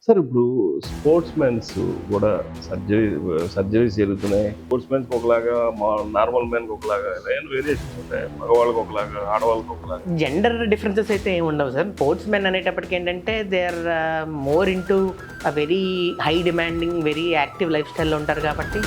Sir ఇప్పుడు sports mens కూడా surgeries జరుగుతున్నాయి. స్పోర్ట్స్ మెన్స్కి ఒకలాగా, మా నార్మల్ మెన్కి ఒకలాగా వేరియేషన్స్ ఉంటాయి. మగవాళ్ళకి ఒకలాగా, ఆడవాళ్ళకి ఒకలాగా. జెండర్ డిఫరెన్సెస్ అయితే ఏమి ఉండవు సార్. స్పోర్ట్స్ మెన్ అనేటప్పటికి ఏంటంటే they are more into very high demanding, very active life స్టైల్లో ఉంటారు కాబట్టి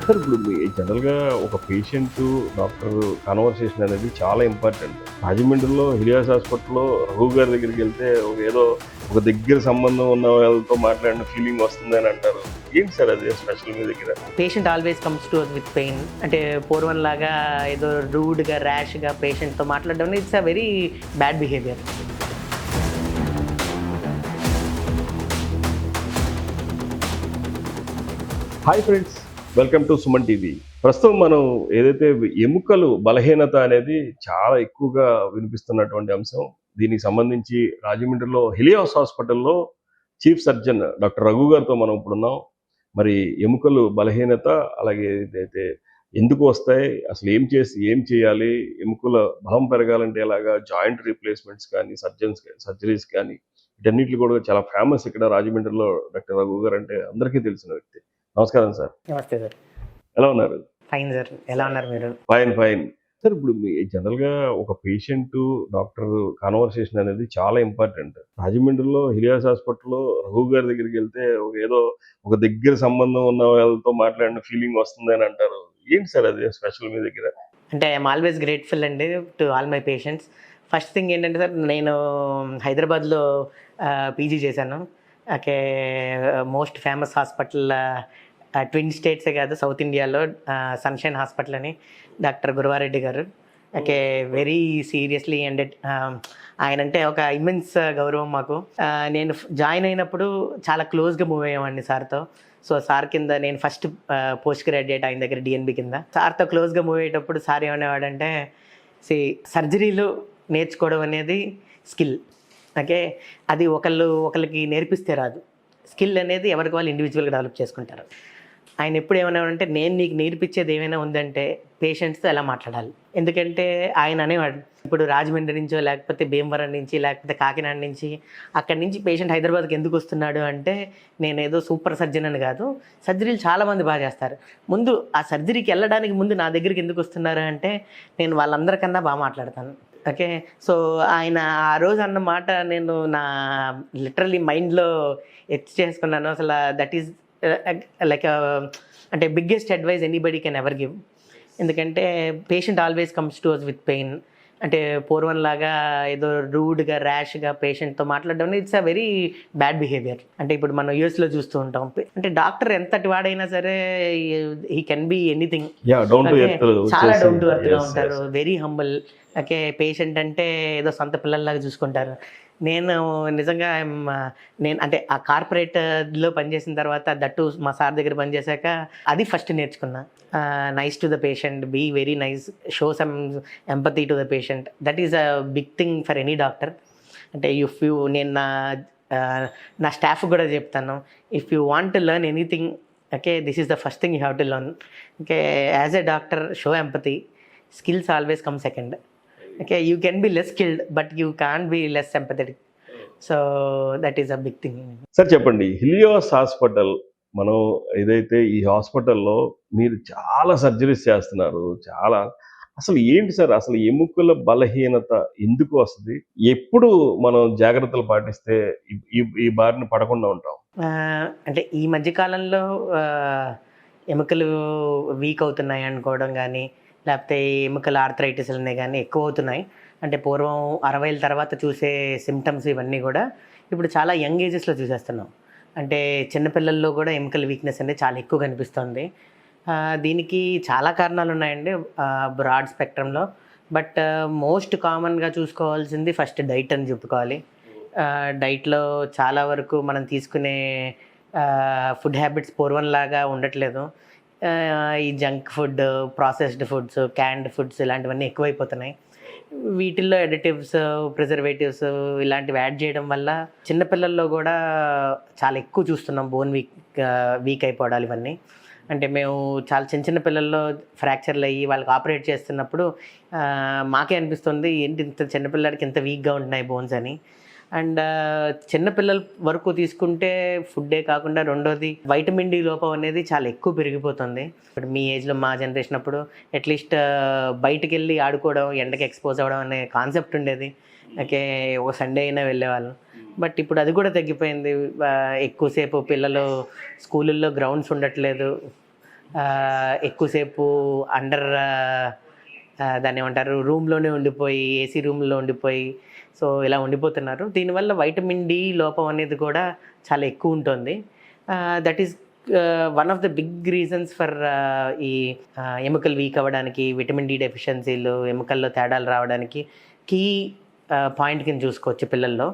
సార్ ఇప్పుడు జనరల్గా ఒక పేషెంట్ డాక్టర్ కన్వర్సేషన్ అనేది చాలా ఇంపార్టెంట్. రాజమండ్రిలో హిలియాస్ హాస్పిటల్లో రఘు గారి దగ్గరికి వెళ్తే ఏదో ఒక దగ్గర సంబంధం ఉన్న వాళ్ళతో మాట్లాడిన ఫీలింగ్ వస్తుంది అని అంటారు. ఏంటి సార్ అది స్పెషల్ మీ దగ్గర? Patient always comes to us with pain. అంటే పూర్వం లాగా ఏదో రూడ్గా, ర్యాష్గా పేషెంట్తో మాట్లాడడం it's a very bad behaviour. Hi friends, welcome to Suman TV. ప్రస్తుతం మనం ఏదైతే ఎముకలు బలహీనత అనేది చాలా ఎక్కువగా వినిపిస్తున్నటువంటి అంశం. దీనికి సంబంధించి రాజమండ్రిలో హిలియాస్ హాస్పిటల్లో చీఫ్ సర్జన్ డాక్టర్ రఘు గారితో మనం ఇప్పుడున్నాం. మరి ఎముకలు బలహీనత, అలాగే ఏదైతే ఎందుకు వస్తాయి, అసలు ఏం చేయాలి, ఎముకల బలం పెరగాలంటే ఎలాగా, జాయింట్ రీప్లేస్మెంట్స్ కానీ, సర్జరీస్ కానీ, వీటన్నిటిని కూడా చాలా ఫేమస్ ఇక్కడ రాజమండ్రిలో డాక్టర్ రఘు గారు అంటే అందరికీ తెలిసిన వ్యక్తి. నమస్కారం సార్. నమస్తే సార్. ఎలా ఉన్నారు? ఫైన్ సార్, ఎలా ఉన్నారు మీరు? ఫైన్. సార్ ఇప్పుడు జనరల్గా ఒక పేషెంట్ డాక్టర్ కాన్వర్సేషన్ అనేది చాలా ఇంపార్టెంట్. రాజమండ్రిలో హిలియాస్ హాస్పిటల్లో రఘు గారి దగ్గరికి వెళ్తే ఏదో ఒక దగ్గర సంబంధం ఉన్న వాళ్ళతో మాట్లాడిన ఫీలింగ్ వస్తుంది అని అంటారు. ఏంటి సార్ అది స్పెషల్ మీ దగ్గర? అంటే ఐఎమ్ ఆల్వేస్ గ్రేట్ఫుల్ అండి to all my patients. First thing ఏంటంటే సార్, నేను హైదరాబాద్లో పీజీ చేశాను. Okay, most famous hospital twin స్టేట్సే కాదు, సౌత్ ఇండియాలో సన్షైన్ హాస్పిటల్ అని డాక్టర్ గురువారెడ్డి గారు. ఓకే, వెరీ సీరియస్లీ అండ్ ఆయన అంటే ఒక ఇమెన్స్ గౌరవం మాకు. నేను జాయిన్ అయినప్పుడు చాలా క్లోజ్గా మూవ్ అయ్యామండి సార్తో. సో సార్ కింద నేను ఫస్ట్ పోస్ట్ గ్రాడ్యుయేట్ ఆయన దగ్గర డిఎన్బి కింద. సార్తో క్లోజ్గా మూవ్ అయ్యేటప్పుడు సార్ ఏమనేవాడంటే, సర్జరీలు నేర్చుకోవడం అనేది స్కిల్. ఓకే, అది ఒకరికి నేర్పిస్తే రాదు. స్కిల్ అనేది ఎవరికి వాళ్ళు ఇండివిజువల్గా డెవలప్ చేసుకుంటారు. ఆయన ఎప్పుడు ఏమన్నాడంటే, నేను నీకు నేర్పించేది ఏమైనా ఉందంటే పేషెంట్స్తో ఎలా మాట్లాడాలి. ఎందుకంటే ఆయన అనేవాడు, ఇప్పుడు రాజమండ్రి నుంచో, లేకపోతే భీమవరం నుంచి, లేకపోతే కాకినాడ నుంచి, అక్కడి నుంచి పేషెంట్ హైదరాబాద్కి ఎందుకు వస్తున్నాడు అంటే, నేను ఏదో సూపర్ సర్జన్ అని కాదు, సర్జరీలు చాలామంది బాగా చేస్తారు. ముందు ఆ సర్జరీకి వెళ్ళడానికి ముందు నా దగ్గరికి ఎందుకు వస్తున్నారు అంటే, నేను వాళ్ళందరికన్నా బాగా మాట్లాడతాను. ఓకే, సో ఆయన ఆ రోజు అన్న మాట నేను నా లిటరలీ మైండ్లో ఎచ్ చేసుకున్నాను. అసలు దట్ ఈస్ లైక్ అంటే biggest advice anybody can ever give. ఎందుకంటే patient always comes to us with pain. అంటే పూర్వం లాగా ఏదో రూడ్గా, ర్యాష్గా పేషెంట్తో మాట్లాడడం it's a very bad behaviour. అంటే ఇప్పుడు మనం యూఎస్లో చూస్తూ ఉంటాం, అంటే డాక్టర్ ఎంతటి వాడైనా సరే హీ కెన్ బి ఎనీథింగ్. చాలా డౌన్ టు ఎర్త్గా ఉంటారు, వెరీ హంబుల్. ఓకే, పేషెంట్ అంటే ఏదో సొంత పిల్లల్లాగా చూసుకుంటారు. నేను నిజంగా నేను అంటే ఆ కార్పొరేట్లో పనిచేసిన తర్వాత, దట్టు మా సార్ దగ్గర పనిచేశాక అది ఫస్ట్ నేర్చుకున్నా. Nice to the patient, be very nice, show some empathy to the patient. That is a big thing for any doctor. అంటే నేను నా స్టాఫ్ కూడా చెప్తాను, if you want to learn anything, okay, this is the first thing you have to learn. Okay, as a doctor show empathy, skills always come second. Okay, you can be less skilled but you can't be less empathetic. So that is a big thing. Sir చెప్పండి, హిలియాస్ hospital, మనం ఏదైతే ఈ హాస్పిటల్లో మీరు చాలా surgeries చేస్తున్నారు, చాలా అసలు ఏంటి సార్, అసలు ఎముకల బలహీనత ఎందుకు వస్తుంది, ఎప్పుడు మనం జాగ్రత్తలు పాటిస్తే ఈ బారిన పడకుండా ఉంటాం? అంటే ఈ మధ్యకాలంలో ఎముకలు వీక్ అవుతున్నాయి అనుకోవడం కానీ, లేకపోతే ఎముకల ఆర్థరైటిస్ అనేవి కానీ ఎక్కువ అవుతున్నాయి. అంటే పూర్వం 60ల తర్వాత చూసే సిమ్టమ్స్ ఇవన్నీ కూడా ఇప్పుడు చాలా యంగ్ ఏజెస్లో చూసేస్తున్నాం. అంటే చిన్నపిల్లల్లో కూడా ఎముకల వీక్నెస్ అనేది చాలా ఎక్కువ కనిపిస్తుంది. దీనికి చాలా కారణాలు ఉన్నాయండి బ్రాడ్ స్పెక్ట్రంలో. బట్ మోస్ట్ కామన్గా చూసుకోవాల్సింది ఫస్ట్ డైట్ అని చెప్పుకోవాలి. డైట్లో చాలా వరకు మనం తీసుకునే ఫుడ్ హ్యాబిట్స్ పూర్వంలాగా ఉండట్లేదు. ఈ junk food, processed foods, canned foods ఇలాంటివన్నీ ఎక్కువైపోతున్నాయి. వీటిల్లో ఎడిటివ్స్, ప్రిజర్వేటివ్స్ ఇలాంటివి యాడ్ చేయడం వల్ల చిన్నపిల్లల్లో కూడా చాలా ఎక్కువ చూస్తున్నాం బోన్ వీక్ అయిపోవడాలు ఇవన్నీ. అంటే మేము చాలా చిన్న చిన్న పిల్లల్లో ఫ్రాక్చర్లు అయ్యి వాళ్ళకి ఆపరేట్ చేస్తున్నప్పుడు మాకే అనిపిస్తుంది ఏంటి ఇంత చిన్నపిల్లడికి ఇంత వీక్గా ఉంటున్నాయి బోన్స్ అని. అండ్ చిన్నపిల్లల వరకు తీసుకుంటే ఫుడ్డే కాకుండా రెండోది వైటమిన్ డి లోపం అనేది చాలా ఎక్కువ పెరిగిపోతుంది. ఇప్పుడు మీ ఏజ్లో మా జనరేషన్ అప్పుడు అట్లీస్ట్ బయటికి వెళ్ళి ఆడుకోవడం, ఎండకి ఎక్స్పోజ్ అవ్వడం అనే కాన్సెప్ట్ ఉండేది. ఓకే, ఒక సండే అయినా వెళ్ళేవాళ్ళం. బట్ ఇప్పుడు అది కూడా తగ్గిపోయింది. ఎక్కువసేపు పిల్లలు స్కూళ్ళల్లో గ్రౌండ్స్ ఉండట్లేదు. ఎక్కువసేపు అండర్ దాన్ని ఏమంటారు రూమ్లోనే ఉండిపోయి, ఏసీ రూమ్లో ఉండిపోయి, సో ఇలా ఉండిపోతున్నారు. దీనివల్ల వైటమిన్ డి లోపం అనేది కూడా చాలా ఎక్కువ ఉంటుంది. That is one of the big reasons for ఈ ఎముకలు వీక్ అవ్వడానికి, విటమిన్ డి డెఫిషియన్సీలు, ఎముకల్లో తేడాలు రావడానికి కీ పాయింట్ కింద చూసుకోవచ్చు పిల్లల్లో.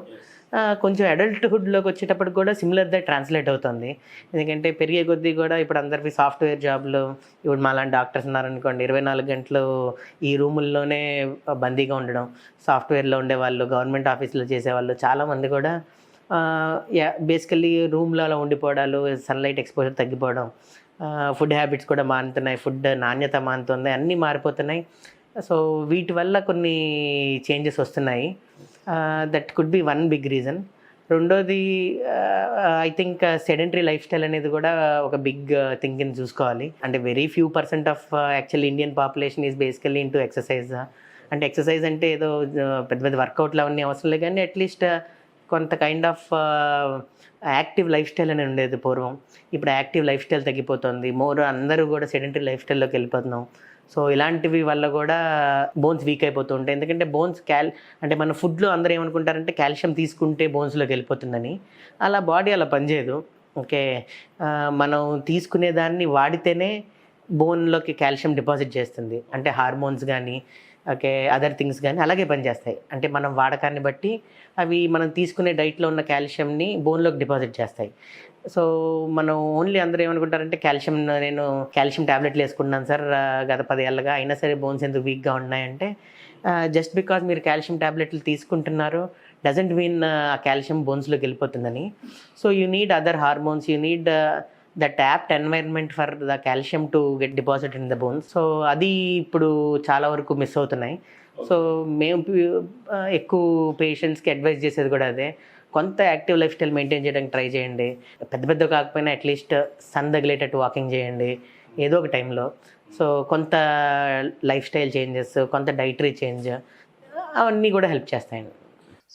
కొంచెం అడల్ట్హుడ్లోకి వచ్చేటప్పుడు కూడా సిమిలర్గా ట్రాన్స్లేట్ అవుతుంది. ఎందుకంటే పెరిగే కొద్దీ కూడా ఇప్పుడు అందరికీ సాఫ్ట్వేర్ జాబ్లు, ఇప్పుడు మాలాంటి డాక్టర్స్ ఉన్నారనుకోండి 24 గంటలు ఈ రూముల్లోనే బందీగా ఉండడం. సాఫ్ట్వేర్లో ఉండేవాళ్ళు, గవర్నమెంట్ ఆఫీసులో చేసేవాళ్ళు చాలామంది కూడా బేసికల్లీ రూమ్లో అలా ఉండిపోవడాలు, సన్లైట్ ఎక్స్పోజర్ తగ్గిపోవడం, ఫుడ్ హ్యాబిట్స్ కూడా మారుతున్నాయి, ఫుడ్ నాణ్యత మారుతుంది, అన్నీ మారిపోతున్నాయి. సో వీటి వల్ల కొన్ని చేంజెస్ వస్తున్నాయి. That could be one big reason. రెండోది I think sedentary life style అనేది కూడా ఒక బిగ్ థింగ్ కింద చూసుకోవాలి. అంటే very few % of actual Indian population is basically into exercise. అంటే ఎక్సర్సైజ్ అంటే ఏదో పెద్ద పెద్ద వర్కౌట్లు అవన్నీ అవసరం లేదు, కానీ అట్లీస్ట్ కొంత kind of active life style అని ఉండేది పూర్వం. ఇప్పుడు యాక్టివ్ లైఫ్ స్టైల్ తగ్గిపోతుంది. అందరూ కూడా సెడెంటరీ లైఫ్ స్టైల్లోకి వెళ్ళిపోతున్నాం. సో ఇలాంటివి వల్ల కూడా బోన్స్ వీక్ అయిపోతూ ఉంటాయి. ఎందుకంటే బోన్స్ అంటే మన ఫుడ్లో అందరూ ఏమనుకుంటారంటే కాల్షియం తీసుకుంటే బోన్స్లోకి వెళ్ళిపోతుందని. అలా బాడీ అలా పనిచేయదు. ఓకే, మనం తీసుకునే దాన్ని వాడితేనే బోన్లోకి కాల్షియం డిపాజిట్ చేస్తుంది. అంటే హార్మోన్స్ కానీ, ఓకే, అదర్ థింగ్స్ కానీ అలాగే పనిచేస్తాయి. అంటే మనం వాడకాన్ని బట్టి అవి మనం తీసుకునే డైట్లో ఉన్న కాల్షియంని బోన్లోకి డిపాజిట్ చేస్తాయి. సో మనం ఓన్లీ అందరూ ఏమనుకుంటారంటే నేను కాల్షియం ట్యాబ్లెట్లు వేసుకున్నాను సార్ గత 10 ఏళ్ళగా, అయినా సరే బోన్స్ ఎందుకు వీక్గా ఉన్నాయంటే జస్ట్ బికాజ్ మీరు కాల్షియం ట్యాబ్లెట్లు తీసుకుంటున్నారు డజంట్ మీన్ ఆ కాల్షియం బోన్స్లోకి వెళ్ళిపోతుందని. So you need other hormones, you need that apt environment for the calcium to get deposit in the bones. So అది ఇప్పుడు చాలా వరకు మిస్ అవుతున్నాయి. సో మేము ఎక్కువ పేషెంట్స్కి అడ్వైజ్ చేసేది కూడా అదే. కొంత యాక్టివ్ లైఫ్ స్టైల్ మెయింటైన్ చేయడానికి ట్రై చేయండి. పెద్ద కాకపోయినా అట్లీస్ట్ సన్ తగిలేటట్టు వాకింగ్ చేయండి ఏదో ఒక టైంలో. సో కొంత లైఫ్ స్టైల్ చేంజెస్, కొంత డైటరీ చేంజ్ అవన్నీ కూడా హెల్ప్ చేస్తాయండి.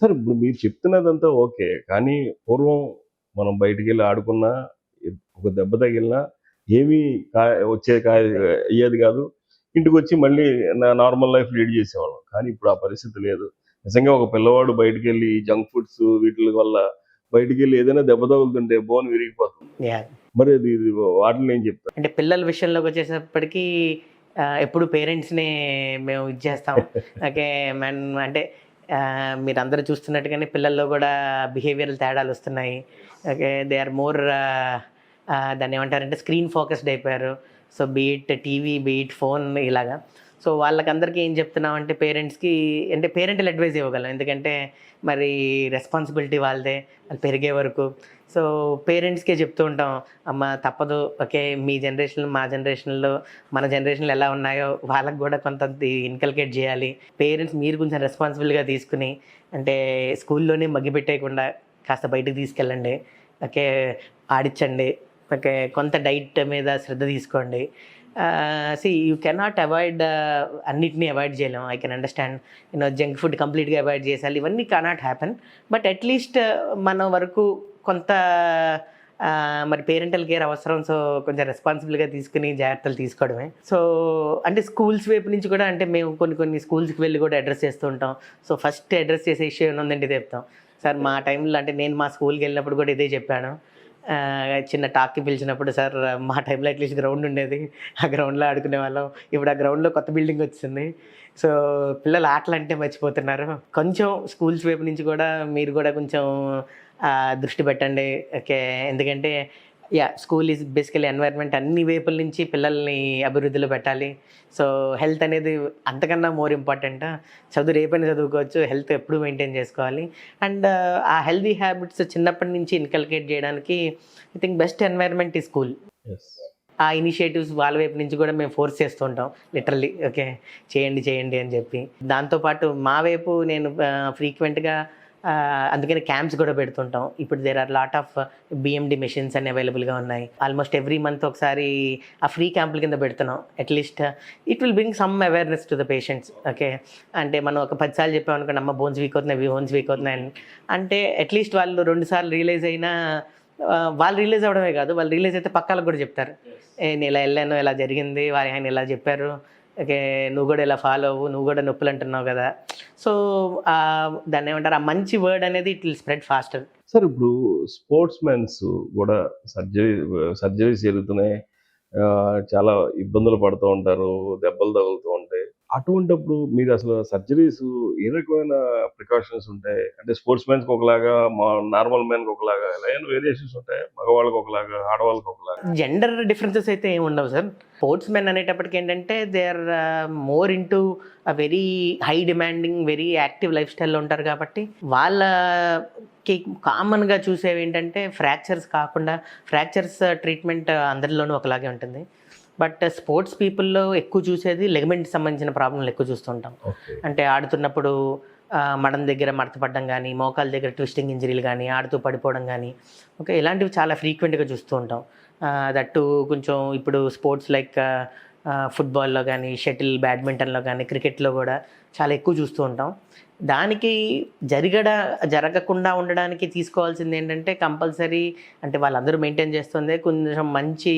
సార్ ఇప్పుడు మీరు చెప్తున్నదంతా ఓకే, కానీ పూర్వం మనం బయటికి వెళ్ళి ఆడుకున్నా, ఒక దెబ్బ తగిలినా ఏమీ అయ్యేది కాదు. ఇంటికి వచ్చి మళ్ళీ నార్మల్ లైఫ్ లీడ్ చేసేవాళ్ళం. కానీ ఇప్పుడు ఆ పరిస్థితి లేదు. నిజంగా ఒక పిల్లవాడు బయటికి వెళ్ళి జంక్ ఫుడ్స్ వీటి వల్ల బయటికి వెళ్ళి ఏదైనా దెబ్బ తగులుతుంటే బోన్ విరిగిపోతుంది. మరి అది వాటిని ఏం చెప్తారు? అంటే పిల్లల విషయంలోకి వచ్చేటప్పటికీ ఎప్పుడు పేరెంట్స్ని మేము ఇచ్చేస్తాం. ఓకే, అంటే మీరు అందరూ చూస్తున్నట్టుగానే పిల్లల్లో కూడా బిహేవియరల్ తేడాలు వస్తున్నాయి. ఓకే, దే ఆర్ మోర్ దాన్ని ఏమంటారంటే స్క్రీన్ ఫోకస్డ్ అయిపోయారు. So beat TV, beat phone ఇలాగా. సో వాళ్ళకందరికీ ఏం చెప్తున్నామంటే పేరెంట్స్కి అంటే పేరెంటల్ అడ్వైజ్ ఇవ్వగలం. ఎందుకంటే మరి రెస్పాన్సిబిలిటీ వాళ్ళదే, వాళ్ళు పెరిగే వరకు. సో పేరెంట్స్కే చెప్తూ ఉంటాం, అమ్మ తప్పదు, ఓకే మీ జనరేషన్లో మా జనరేషన్లో మన జనరేషన్లో ఎలా ఉన్నాయో వాళ్ళకి కూడా కొంత ఇన్కల్కేట్ చేయాలి. పేరెంట్స్ మీరు కొంచెం రెస్పాన్సిబుల్గా తీసుకుని అంటే స్కూల్లోనే మగ్గిపెట్టేయకుండా కాస్త బయటకు తీసుకెళ్ళండి. ఓకే, ఆడించండి. ఓకే, కొంత డైట్ మీద శ్రద్ధ తీసుకోండి. యూ కెనాట్ అవాయిడ్ అన్నిటినీ అవాయిడ్ చేయలేము. I can understand junk food కంప్లీట్గా అవాయిడ్ చేయాలి, ఇవన్నీ కెనాట్ హ్యాపెన్. బట్ అట్లీస్ట్ మన వరకు కొంత మరి పేరెంటల్ కేర్ అవసరం. సో కొంచెం రెస్పాన్సిబుల్గా తీసుకుని జాగ్రత్తలు తీసుకోవడమే. సో అంటే స్కూల్స్ వైపు నుంచి కూడా అంటే మేము కొన్ని స్కూల్స్కి వెళ్ళి కూడా అడ్రస్ చేస్తూ ఉంటాం. సో ఫస్ట్ అడ్రస్ చేసే ఇష్యూ ఏముందంటే ఇదే చెప్తాం సార్. మా టైంలో అంటే నేను మా స్కూల్కి వెళ్ళినప్పుడు కూడా ఇదే చెప్పాను. చిన్న టాక్కి పిలిచినప్పుడు, సార్ మా టైంలో అట్లీస్ట్ గ్రౌండ్ ఉండేది, ఆ గ్రౌండ్లో ఆడుకునే వాళ్ళం. ఇప్పుడు ఆ గ్రౌండ్లో కొత్త బిల్డింగ్ వచ్చింది. సో పిల్లలు ఆటలు అంటే మర్చిపోతున్నారు. కొంచెం స్కూల్స్ వైపు నుంచి కూడా మీరు కూడా కొంచెం దృష్టి పెట్టండి. ఓకే, ఎందుకంటే స్కూల్ ఈజ్ బేసికలీ ఎన్వైర్న్మెంట్, అన్ని వైపుల నుంచి పిల్లల్ని అభివృద్ధిలో పెట్టాలి. సో హెల్త్ అనేది అంతకన్నా మోర్ ఇంపార్టెంట్. చదువు రేపైనా చదువుకోవచ్చు, హెల్త్ ఎప్పుడు మెయింటైన్ చేసుకోవాలి. అండ్ ఆ హెల్తీ హ్యాబిట్స్ చిన్నప్పటి నుంచి ఇన్కల్కేట్ చేయడానికి ఐ థింక్ బెస్ట్ ఎన్వైర్న్మెంట్ ఈ స్కూల్. ఆ ఇనిషియేటివ్స్ వాళ్ళ వైపు నుంచి కూడా మేము ఫోర్స్ చేస్తుంటాం లిటరల్లీ. ఓకే, చేయండి చేయండి అని చెప్పి. దాంతోపాటు మా వైపు నేను ఫ్రీక్వెంట్గా అందుకని క్యాంప్స్ కూడా పెడుతుంటాం. ఇప్పుడు there are lot of BMD machines అన్ని అవైలబుల్గా ఉన్నాయి. ఆల్మోస్ట్ ఎవ్రీ మంత్ ఒకసారి ఆ ఫ్రీ క్యాంపుల కింద పెడుతున్నాం. At least it will bring some awareness to the patients. Okay, అంటే మనం ఒక 10 సార్లు చెప్పామనుకోండి, అమ్మ బోన్స్ వీక్ అవుతున్నాయి, బోన్స్ వీక్ అవుతున్నాయి అంటే అట్లీస్ట్ వాళ్ళు 2 సార్లు రియలైజ్ అయినా వాళ్ళు రియలైజ్ అవ్వడమే కాదు, వాళ్ళు రియలైజ్ అయితే పక్కాలకు కూడా చెప్తారు. నేను ఇలా వెళ్ళాను, ఇలా జరిగింది, ఆయన ఇలా చెప్పారు, ఓకే నువ్వు కూడా ఇలా ఫాలో అవ్వు, నువ్వు కూడా నొప్పులు అంటున్నావు కదా. సో దాన్ని ఏమంటారు, ఆ మంచి వర్డ్ అనేది it will spread faster. Sir ఇప్పుడు స్పోర్ట్స్ మెన్స్ కూడా సర్జరీస్ జరుగుతున్నాయి, చాలా ఇబ్బందులు పడుతూ ఉంటారు, దెబ్బలు తగులుతూ ఉంటాయి. అటువంటిప్పుడు మీరు అసలు సర్జరీస్ ఏ రకమైన ప్రికాషన్స్ ఉంటాయి? అంటే స్పోర్ట్స్ మెన్స్కి ఒకలాగా, మా నార్మల్ మెన్కి ఒకలాగా, ఎలా వేరియేషన్స్ ఉంటాయి? మగవాళ్ళకి ఒకలాగా, ఆడవాళ్ళకి ఒకలాగా? జెండర్ డిఫరెన్సెస్ అయితే ఏమి ఉండవు సార్. స్పోర్ట్స్ మెన్ అనేటప్పటికి ఏంటంటే they are more into a very high demanding, very active life స్టైల్లో ఉంటారు కాబట్టి వాళ్ళకి కామన్గా చూసేవి ఏంటంటే ఫ్రాక్చర్స్ కాకుండా, ఫ్రాక్చర్స్ ట్రీట్మెంట్ అందరిలోనూ ఒకలాగే ఉంటుంది. బట్ స్పోర్ట్స్ పీపుల్లో ఎక్కువ చూసేది లెగమెంట్ సంబంధించిన ప్రాబ్లంలు ఎక్కువ చూస్తుంటాం. అంటే ఆడుతున్నప్పుడు మడం దగ్గర మడత పడడం కానీ, మోకాల దగ్గర ట్విస్టింగ్ ఇంజరీలు కానీ, ఆడుతూ పడిపోవడం కానీ, ఓకే ఇలాంటివి చాలా ఫ్రీక్వెంట్గా చూస్తూ ఉంటాం. దట్టు కొంచెం ఇప్పుడు స్పోర్ట్స్ లైక్ ఫుట్బాల్లో కానీ, షటిల్, బ్యాడ్మింటన్లో కానీ, క్రికెట్లో కూడా చాలా ఎక్కువ చూస్తూ ఉంటాం. దానికి జరగకుండా ఉండడానికి తీసుకోవాల్సింది ఏంటంటే కంపల్సరీ, అంటే వాళ్ళందరూ మెయింటైన్ చేస్తుంది కొంచెం మంచి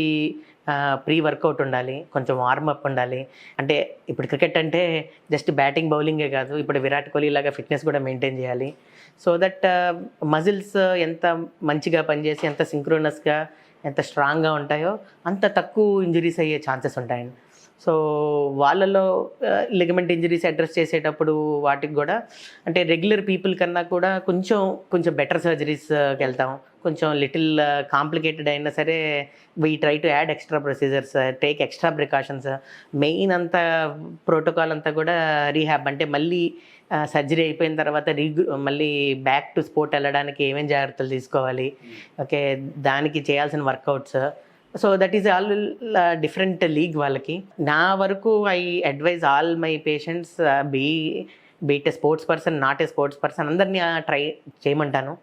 ప్రీ వర్కౌట్ ఉండాలి, కొంచెం వార్మప్ ఉండాలి. అంటే ఇప్పుడు క్రికెట్ అంటే జస్ట్ బ్యాటింగ్ బౌలింగే కాదు, ఇప్పుడు విరాట్ కోహ్లీ లాగా ఫిట్నెస్ కూడా మెయింటైన్ చేయాలి. సో దట్ మజిల్స్ ఎంత మంచిగా పనిచేసి, ఎంత సింక్రోనస్గా, ఎంత స్ట్రాంగ్గా ఉంటాయో అంత తక్కువ ఇంజరీస్ అయ్యే ఛాన్సెస్ ఉంటాయండి. సో వాళ్ళలో లిగమెంట్ ఇంజరీస్ అడ్రస్ చేసేటప్పుడు వాటికి కూడా అంటే రెగ్యులర్ పీపుల్ కన్నా కూడా కొంచెం బెటర్ సర్జరీస్కి వెళ్తాం. కొంచెం లిటిల్ కాంప్లికేటెడ్ అయినా సరే we try to add extra procedures, take extra precautions. Main అంతా ప్రోటోకాల్ అంతా కూడా రీహాబ్, అంటే మళ్ళీ సర్జరీ అయిపోయిన తర్వాత మళ్ళీ బ్యాక్ టు స్పోర్ట్ వెళ్ళడానికి ఏమేమి జాగ్రత్తలు తీసుకోవాలి, ఓకే దానికి చేయాల్సిన workouts. So that is all different league వాళ్ళకి. నా వరకు I advise all my patients be it a sports person, not a sports person, అందరినీ ట్రై చేయమంటాను.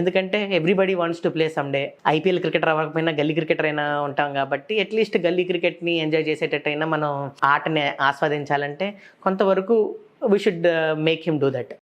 ఎందుకంటే everybody wants to play some day. IPL cricketer అవ్వకపోయినా గల్లీ క్రికెటర్ అయినా ఉంటాం కాబట్టి అట్లీస్ట్ గల్లీ క్రికెట్ని ఎంజాయ్ చేసేటట్టయినా మనం ఆటని ఆస్వాదించాలంటే కొంతవరకు we should make him do that.